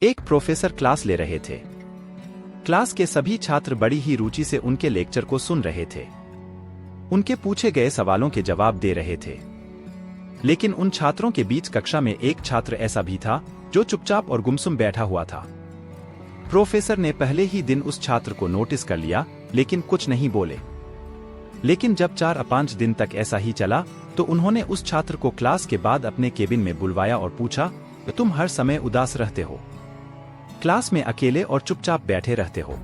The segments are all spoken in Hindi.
एक प्रोफेसर क्लास ले रहे थे। क्लास के सभी छात्र बड़ी ही रुचि से उनके लेक्चर को सुन रहे थे। उनके पूछे गए सवालों के जवाब दे रहे थे। लेकिन उन छात्रों के बीच कक्षा में एक छात्र ऐसा भी था जो चुपचाप और गुमसुम बैठा हुआ था। प्रोफेसर ने पहले ही दिन उस छात्र को नोटिस कर लिया, लेकिन कुछ नहीं बोले। लेकिन जब 4-5 दिन तक ऐसा ही चला तो उन्होंने उस छात्र को क्लास के बाद अपने केबिन में बुलवाया और पूछा, तुम हर समय उदास रहते हो, क्लास में अकेले और चुपचाप बैठे रहते हो,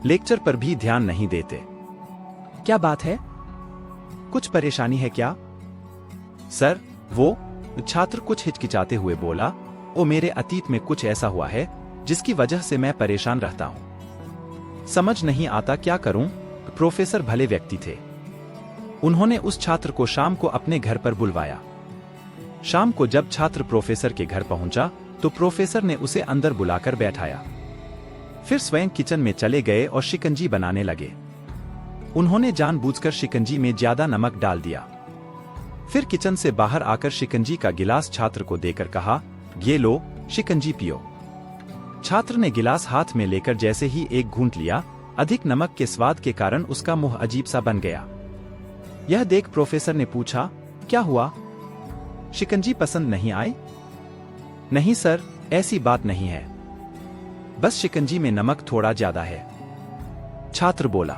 लेक्चर पर भी ध्यान नहीं देते, क्या बात है? कुछ परेशानी है क्या? सर, वो छात्र कुछ हिचकिचाते हुए बोला, ओ मेरे अतीत में कुछ ऐसा हुआ है जिसकी वजह से मैं परेशान रहता हूं। समझ नहीं आता क्या करूं। प्रोफेसर भले व्यक्ति थे। उन्होंने उस छात्र को शाम को अपने घर पर बुलवाया। शाम को जब छात्र प्रोफेसर के घर पहुंचा तो प्रोफेसर ने उसे अंदर बुलाकर बैठाया। फिर स्वयं किचन में चले गए और शिकंजी बनाने लगे। उन्होंने जानबूझकर शिकंजी में ज्यादा नमक डाल दिया। फिर किचन से बाहर आकर शिकंजी का गिलास छात्र को देकर कहा, ये लो, शिकंजी पियो। छात्र ने गिलास हाथ में लेकर जैसे ही एक घूंट लिया, अधिक नमक के स्वाद के कारण उसका मुंह अजीब सा बन गया। यह देख प्रोफेसर ने पूछा, क्या हुआ? शिकंजी पसंद नहीं आई? नहीं सर, ऐसी बात नहीं है, बस शिकंजी में नमक थोड़ा ज्यादा है। छात्र बोला,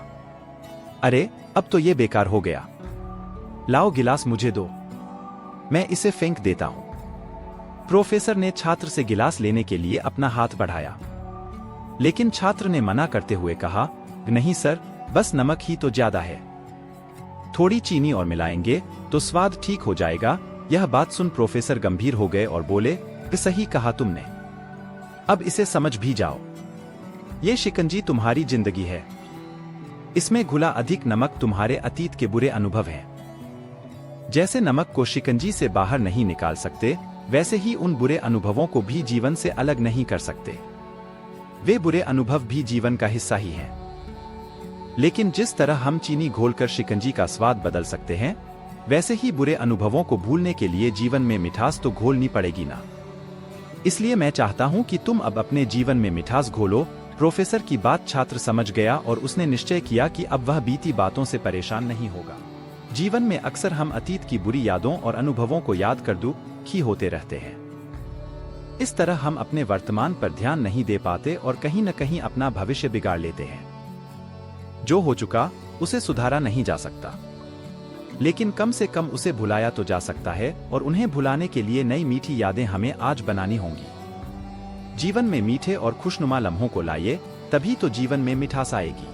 अरे अब तो ये बेकार हो गया, लाओ गिलास मुझे दो, मैं इसे फेंक देता हूं। प्रोफेसर ने छात्र से गिलास लेने के लिए अपना हाथ बढ़ाया, लेकिन छात्र ने मना करते हुए कहा, नहीं सर, बस नमक ही तो ज्यादा है, थोड़ी चीनी और मिलाएंगे तो स्वाद ठीक हो जाएगा। यह बात सुन प्रोफेसर गंभीर हो गए और बोले, सही कहा तुमने, अब इसे समझ भी जाओ, ये शिकंजी तुम्हारी जिंदगी है, इसमें घुला अधिक नमक तुम्हारे अतीत के बुरे अनुभव हैं। जैसे नमक को शिकंजी से बाहर नहीं निकाल सकते, वैसे ही उन बुरे अनुभवों को भी जीवन से अलग नहीं कर सकते। वे बुरे अनुभव भी जीवन का हिस्सा ही हैं। लेकिन जिस तरह हम चीनी घोलकर शिकंजी का स्वाद बदल सकते हैं, वैसे ही बुरे अनुभवों को भूलने के लिए जीवन में मिठास तो घोलनी पड़ेगी ना। इसलिए मैं चाहता हूं कि तुम अब अपने जीवन में मिठास घोलो। प्रोफेसर की बात छात्र समझ गया और उसने निश्चय किया कि अब वह बीती बातों से परेशान नहीं होगा। जीवन में अक्सर हम अतीत की बुरी यादों और अनुभवों को याद कर दुखी होते रहते हैं। इस तरह हम अपने वर्तमान पर ध्यान नहीं दे पाते और कहीं न कहीं अपना भविष्य बिगाड़ लेते हैं। जो हो चुका उसे सुधारा नहीं जा सकता, लेकिन कम से कम उसे भुलाया तो जा सकता है, और उन्हें भुलाने के लिए नई मीठी यादें हमें आज बनानी होंगी। जीवन में मीठे और खुशनुमा लम्हों को लाइए, तभी तो जीवन में मिठास आएगी।